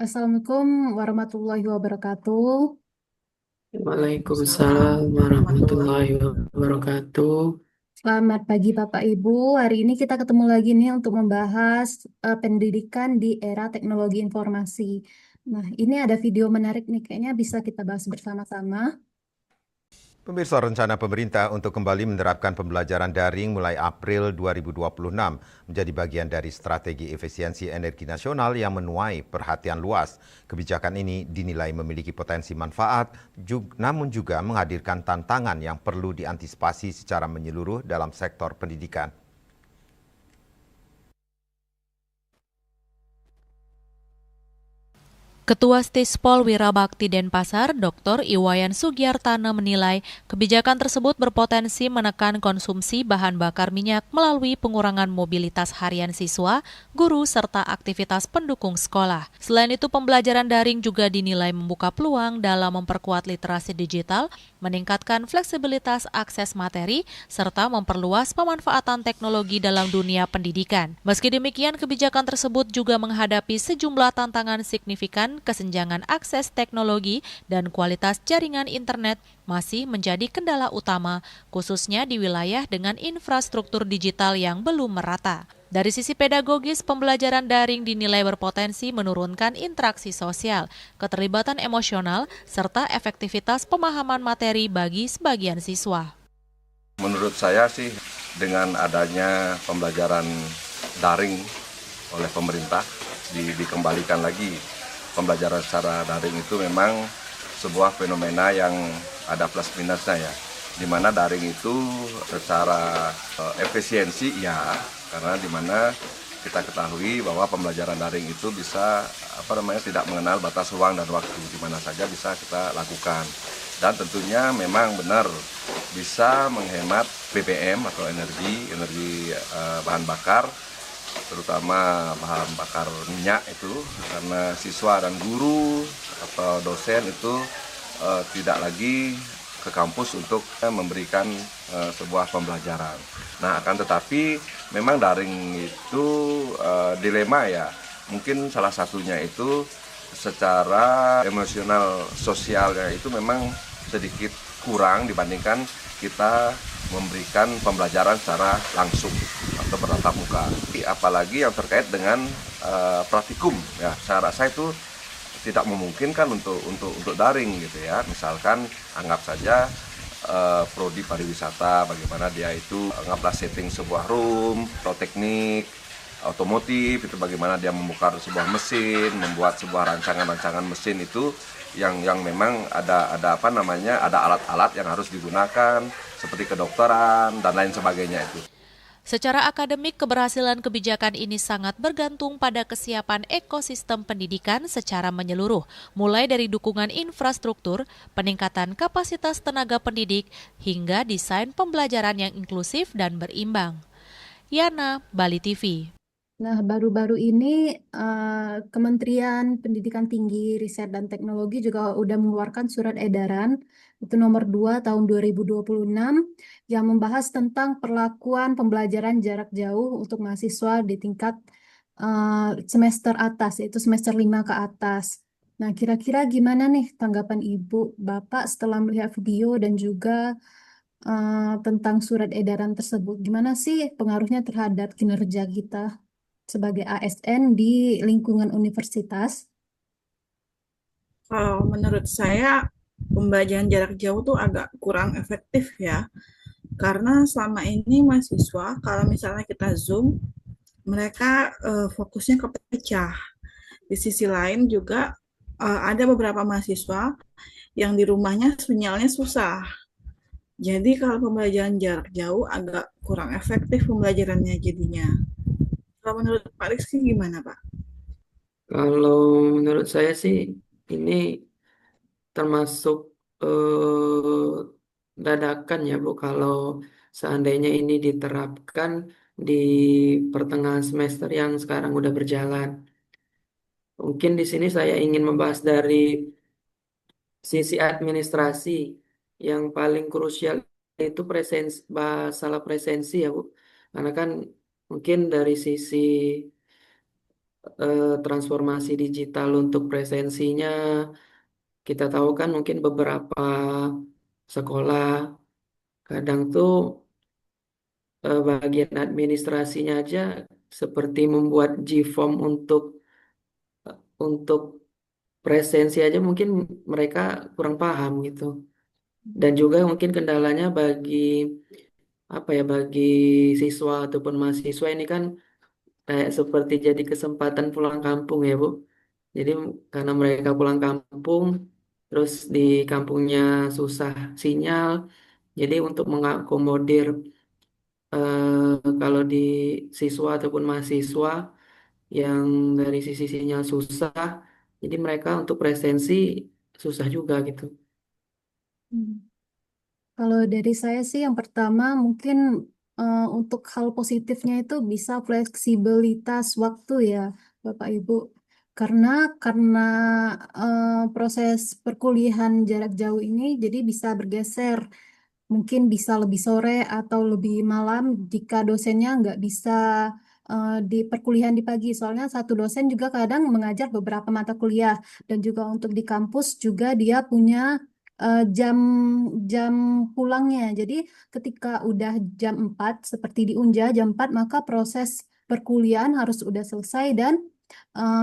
Assalamualaikum warahmatullahi wabarakatuh. Waalaikumsalam Waalaikumsalam warahmatullahi warahmatullahi wabarakatuh. wabarakatuh. Selamat pagi Bapak Ibu. Hari ini kita ketemu lagi nih untuk membahas pendidikan di era teknologi informasi. Nah, ini ada video menarik nih, kayaknya bisa kita bahas bersama-sama. Pemirsa, rencana pemerintah untuk kembali menerapkan pembelajaran daring mulai April 2026 menjadi bagian dari strategi efisiensi energi nasional yang menuai perhatian luas. Kebijakan ini dinilai memiliki potensi manfaat, namun juga menghadirkan tantangan yang perlu diantisipasi secara menyeluruh dalam sektor pendidikan. Ketua Stispol Wirabakti Denpasar, Dr. Iwayan Sugiartana menilai kebijakan tersebut berpotensi menekan konsumsi bahan bakar minyak melalui pengurangan mobilitas harian siswa, guru, serta aktivitas pendukung sekolah. Selain itu, pembelajaran daring juga dinilai membuka peluang dalam memperkuat literasi digital, meningkatkan fleksibilitas akses materi, serta memperluas pemanfaatan teknologi dalam dunia pendidikan. Meski demikian, kebijakan tersebut juga menghadapi sejumlah tantangan signifikan. Kesenjangan akses teknologi dan kualitas jaringan internet masih menjadi kendala utama, khususnya di wilayah dengan infrastruktur digital yang belum merata. Dari sisi pedagogis, pembelajaran daring dinilai berpotensi menurunkan interaksi sosial, keterlibatan emosional, serta efektivitas pemahaman materi bagi sebagian siswa. Menurut saya sih, dengan adanya pembelajaran daring oleh pemerintah, dikembalikan lagi pembelajaran secara daring itu memang sebuah fenomena yang ada plus minusnya ya. Di mana daring itu secara efisiensi ya, karena di mana kita ketahui bahwa pembelajaran daring itu bisa tidak mengenal batas ruang dan waktu, di mana saja bisa kita lakukan. Dan tentunya memang benar bisa menghemat BBM atau energi bahan bakar, terutama bahan bakar minyak itu, karena siswa dan guru atau dosen itu tidak lagi ke kampus untuk memberikan sebuah pembelajaran. Nah, akan tetapi memang daring itu dilema ya. Mungkin salah satunya itu secara emosional sosialnya itu memang sedikit kurang dibandingkan kita memberikan pembelajaran secara langsung atau bertatap muka. Apalagi yang terkait dengan praktikum ya, saya rasa itu tidak memungkinkan untuk daring gitu ya. Misalkan anggap saja prodi pariwisata, bagaimana dia itu anggaplah setting sebuah room atau teknik otomotif itu, bagaimana dia membongkar sebuah mesin, membuat sebuah rancangan mesin itu yang memang ada alat-alat yang harus digunakan seperti kedokteran dan lain sebagainya itu. Secara akademik, keberhasilan kebijakan ini sangat bergantung pada kesiapan ekosistem pendidikan secara menyeluruh, mulai dari dukungan infrastruktur, peningkatan kapasitas tenaga pendidik, hingga desain pembelajaran yang inklusif dan berimbang. Yana, Bali TV. Nah, baru-baru ini Kementerian Pendidikan Tinggi, Riset dan Teknologi juga udah mengeluarkan surat edaran itu nomor 2 tahun 2026 yang membahas tentang perlakuan pembelajaran jarak jauh untuk mahasiswa di tingkat semester atas, yaitu semester 5 ke atas. Nah, kira-kira gimana nih tanggapan Ibu, Bapak setelah melihat video dan juga tentang surat edaran tersebut? Gimana sih pengaruhnya terhadap kinerja kita sebagai ASN di lingkungan universitas? Kalau menurut saya pembelajaran jarak jauh tuh agak kurang efektif ya. Karena selama ini mahasiswa kalau misalnya kita Zoom, mereka fokusnya kepecah. Di sisi lain juga ada beberapa mahasiswa yang di rumahnya sinyalnya susah. Jadi kalau pembelajaran jarak jauh agak kurang efektif pembelajarannya jadinya. Kalau menurut Pak Rizky gimana Pak? Kalau menurut saya sih ini termasuk dadakan ya Bu. Kalau seandainya ini diterapkan di pertengahan semester yang sekarang udah berjalan. Mungkin di sini saya ingin membahas dari sisi administrasi yang paling krusial itu masalah presensi ya Bu. Karena kan mungkin dari sisi transformasi digital untuk presensinya. Kita tahu kan mungkin beberapa sekolah kadang tuh bagian administrasinya aja seperti membuat G-form untuk presensi aja mungkin mereka kurang paham gitu. Dan juga mungkin kendalanya bagi siswa ataupun mahasiswa ini kan kayak seperti jadi kesempatan pulang kampung ya Bu. Jadi karena mereka pulang kampung, terus di kampungnya susah sinyal, jadi untuk mengakomodir kalau di siswa ataupun mahasiswa yang dari sisi sinyal susah, jadi mereka untuk presensi susah juga gitu. Hmm. Kalau dari saya sih yang pertama mungkin untuk hal positifnya itu bisa fleksibilitas waktu ya Bapak Ibu. Karena proses perkuliahan jarak jauh ini jadi bisa bergeser. Mungkin bisa lebih sore atau lebih malam jika dosennya nggak bisa di perkuliahan di pagi. Soalnya satu dosen juga kadang mengajar beberapa mata kuliah dan juga untuk di kampus juga dia punya jam jam pulangnya. Jadi ketika udah jam 4 seperti di Unja jam 4 maka proses perkuliahan harus udah selesai dan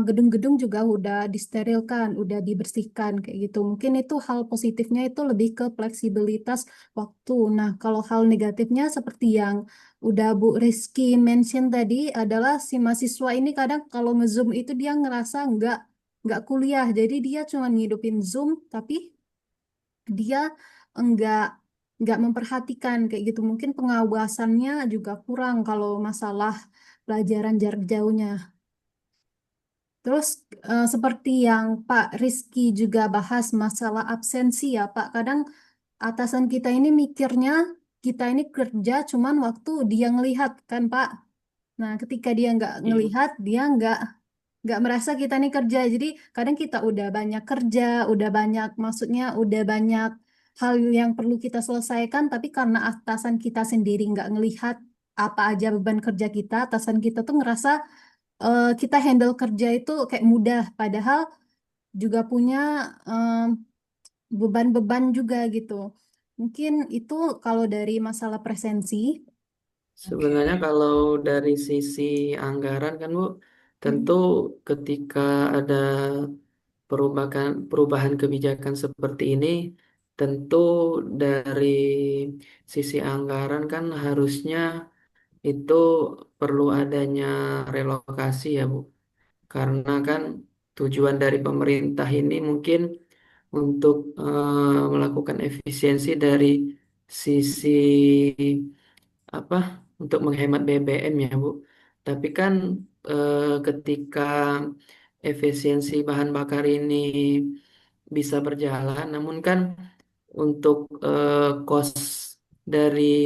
gedung-gedung juga udah disterilkan, udah dibersihkan kayak gitu. Mungkin itu hal positifnya itu lebih ke fleksibilitas waktu. Nah, kalau hal negatifnya seperti yang udah Bu Rizky mention tadi adalah si mahasiswa ini kadang kalau nge-Zoom itu dia ngerasa nggak kuliah. Jadi dia cuma ngidupin Zoom tapi dia enggak nggak memperhatikan kayak gitu. Mungkin pengawasannya juga kurang kalau masalah pelajaran jarak jauhnya. Terus seperti yang Pak Rizky juga bahas masalah absensi ya Pak, kadang atasan kita ini mikirnya kita ini kerja cuman waktu dia ngelihat kan Pak. Nah ketika dia nggak Iya. ngelihat, dia nggak merasa kita ini kerja. Jadi kadang kita udah banyak kerja, udah banyak maksudnya udah banyak hal yang perlu kita selesaikan, tapi karena atasan kita sendiri nggak ngelihat apa aja beban kerja kita, atasan kita tuh ngerasa kita handle kerja itu kayak mudah, padahal juga punya em, beban-beban juga gitu. Mungkin itu kalau dari masalah presensi. Oke. Sebenarnya kalau dari sisi anggaran kan Bu, tentu Hmm. ketika ada perubahan kebijakan seperti ini, tentu dari sisi anggaran kan harusnya itu perlu adanya relokasi ya Bu. Karena kan tujuan dari pemerintah ini mungkin untuk melakukan efisiensi dari sisi apa untuk menghemat BBM ya Bu. Tapi kan ketika efisiensi bahan bakar ini bisa berjalan, namun kan untuk cost dari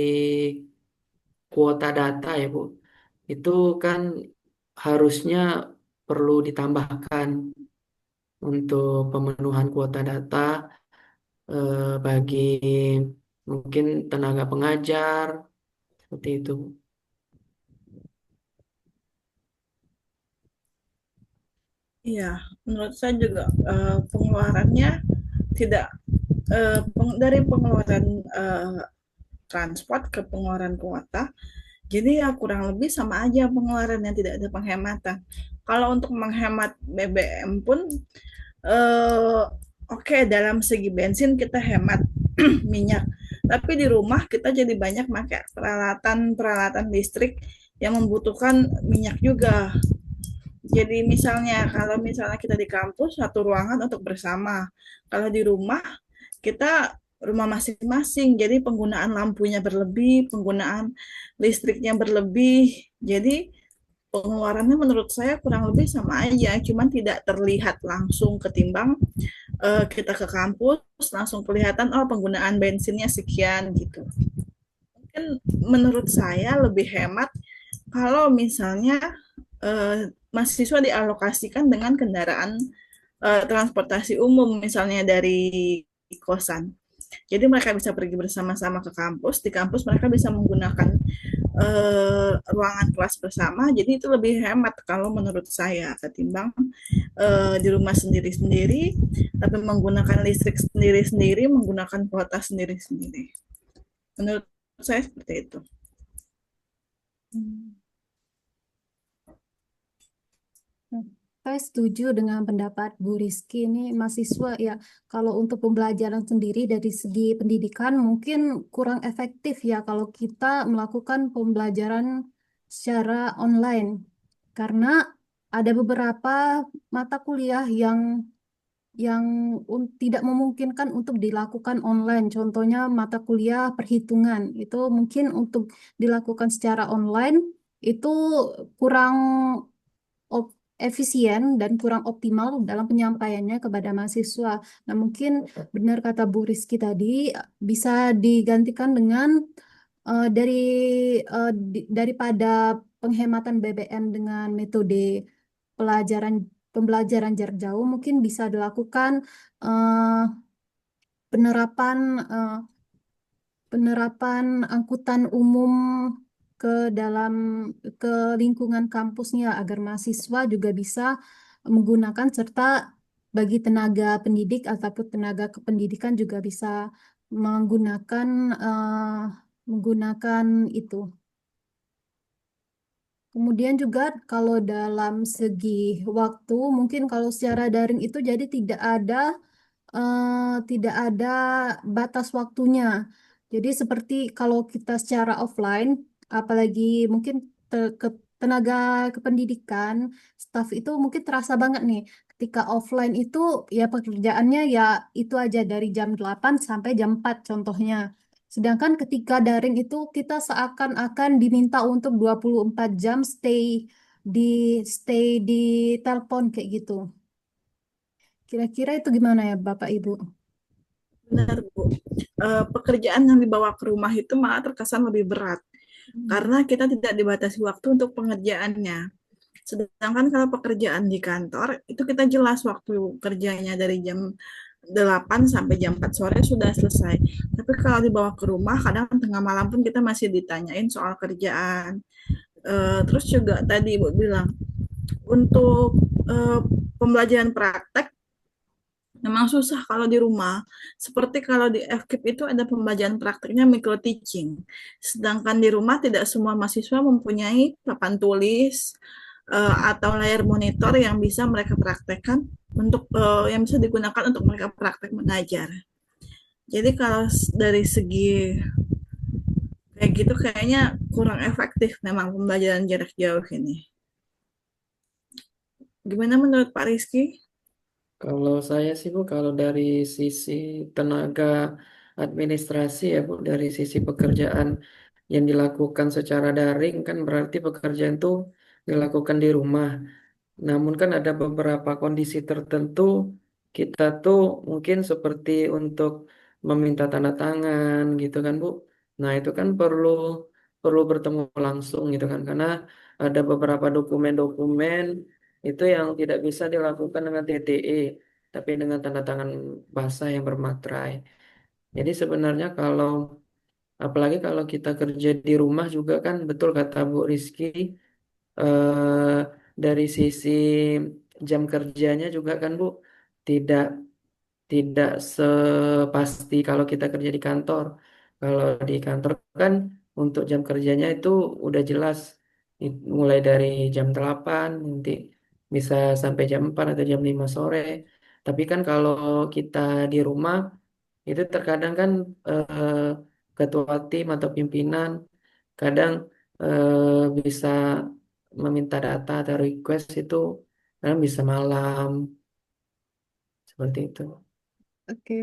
kuota data ya Bu, itu kan harusnya perlu ditambahkan untuk pemenuhan kuota data bagi mungkin tenaga pengajar seperti itu. Iya, menurut saya juga pengeluarannya tidak dari pengeluaran transport ke pengeluaran kuota. Jadi ya kurang lebih sama aja pengeluarannya, tidak ada penghematan. Kalau untuk menghemat BBM pun oke, dalam segi bensin kita hemat minyak. Tapi di rumah kita jadi banyak pakai peralatan-peralatan listrik yang membutuhkan minyak juga. Jadi kalau misalnya kita di kampus satu ruangan untuk bersama. Kalau di rumah kita rumah masing-masing. Jadi penggunaan lampunya berlebih, penggunaan listriknya berlebih. Jadi pengeluarannya menurut saya kurang lebih sama aja, cuman tidak terlihat langsung ketimbang kita ke kampus langsung kelihatan oh penggunaan bensinnya sekian gitu. Mungkin menurut saya lebih hemat kalau misalnya mahasiswa dialokasikan dengan kendaraan transportasi umum misalnya dari kosan. Jadi mereka bisa pergi bersama-sama ke kampus. Di kampus mereka bisa menggunakan ruangan kelas bersama, jadi itu lebih hemat kalau menurut saya ketimbang di rumah sendiri-sendiri, tapi menggunakan listrik sendiri-sendiri, menggunakan kuota sendiri-sendiri. Menurut saya seperti itu. Hmm. Saya setuju dengan pendapat Bu Rizky. Ini mahasiswa ya, kalau untuk pembelajaran sendiri dari segi pendidikan mungkin kurang efektif ya kalau kita melakukan pembelajaran secara online. Karena ada beberapa mata kuliah yang tidak memungkinkan untuk dilakukan online. Contohnya mata kuliah perhitungan. Itu mungkin untuk dilakukan secara online itu kurang efisien dan kurang optimal dalam penyampaiannya kepada mahasiswa. Nah, mungkin benar kata Bu Rizky tadi, bisa digantikan dengan daripada penghematan BBM dengan metode pelajaran pembelajaran jarak jauh, mungkin bisa dilakukan eh, penerapan eh, penerapan angkutan umum ke dalam ke lingkungan kampusnya agar mahasiswa juga bisa menggunakan serta bagi tenaga pendidik ataupun tenaga kependidikan juga bisa menggunakan menggunakan itu. Kemudian juga kalau dalam segi waktu, mungkin kalau secara daring itu jadi tidak ada batas waktunya. Jadi seperti kalau kita secara offline, apalagi mungkin tenaga kependidikan, staf itu mungkin terasa banget nih. Ketika offline itu ya pekerjaannya ya itu aja dari jam 8 sampai jam 4 contohnya. Sedangkan ketika daring itu kita seakan-akan diminta untuk 24 jam di stay di telepon kayak gitu. Kira-kira itu gimana ya Bapak Ibu? Benar, Bu. Pekerjaan yang dibawa ke rumah itu malah terkesan lebih berat karena kita tidak dibatasi waktu untuk pengerjaannya. Sedangkan kalau pekerjaan di kantor, itu kita jelas waktu kerjanya dari jam 8 sampai jam 4 sore sudah selesai. Tapi kalau dibawa ke rumah, kadang tengah malam pun kita masih ditanyain soal kerjaan. Terus juga tadi Ibu bilang, untuk pembelajaran praktek memang susah kalau di rumah. Seperti kalau di FKIP itu ada pembelajaran prakteknya micro teaching. Sedangkan di rumah tidak semua mahasiswa mempunyai papan tulis atau layar monitor yang bisa mereka praktekkan untuk yang bisa digunakan untuk mereka praktek mengajar. Jadi kalau dari segi kayak gitu kayaknya kurang efektif memang pembelajaran jarak jauh ini. Gimana menurut Pak Rizky? Kalau saya sih Bu, kalau dari sisi tenaga administrasi ya Bu, dari sisi pekerjaan yang dilakukan secara daring kan berarti pekerjaan itu dilakukan di rumah. Namun kan ada beberapa kondisi tertentu kita tuh mungkin seperti untuk meminta tanda tangan gitu kan Bu. Nah itu kan perlu perlu bertemu langsung gitu kan karena ada beberapa dokumen-dokumen itu yang tidak bisa dilakukan dengan TTE tapi dengan tanda tangan basah yang bermaterai. Jadi sebenarnya kalau apalagi kalau kita kerja di rumah juga kan betul kata Bu Rizky eh, dari sisi jam kerjanya juga kan Bu tidak tidak sepasti kalau kita kerja di kantor. Kalau di kantor kan untuk jam kerjanya itu udah jelas mulai dari jam 8 nanti bisa sampai jam 4 atau jam 5 sore. Tapi kan kalau kita di rumah itu terkadang kan eh, ketua tim atau pimpinan kadang bisa meminta data atau request itu kadang bisa malam seperti itu. Oke.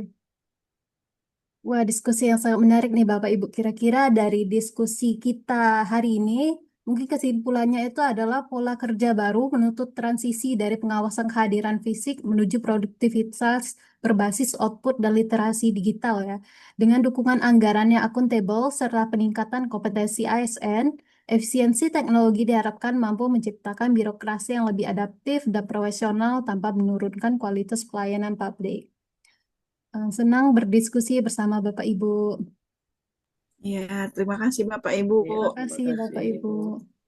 Wah, diskusi yang sangat menarik nih Bapak Ibu. Kira-kira dari diskusi kita hari ini, mungkin kesimpulannya itu adalah pola kerja baru menuntut transisi dari pengawasan kehadiran fisik menuju produktivitas berbasis output dan literasi digital ya. Dengan dukungan anggaran yang akuntabel serta peningkatan kompetensi ASN, efisiensi teknologi diharapkan mampu menciptakan birokrasi yang lebih adaptif dan profesional tanpa menurunkan kualitas pelayanan publik. Senang berdiskusi bersama Bapak Ibu. Ya, terima kasih Bapak Ibu. Ya, Terima terima kasih Bapak kasih, Ibu. Bu.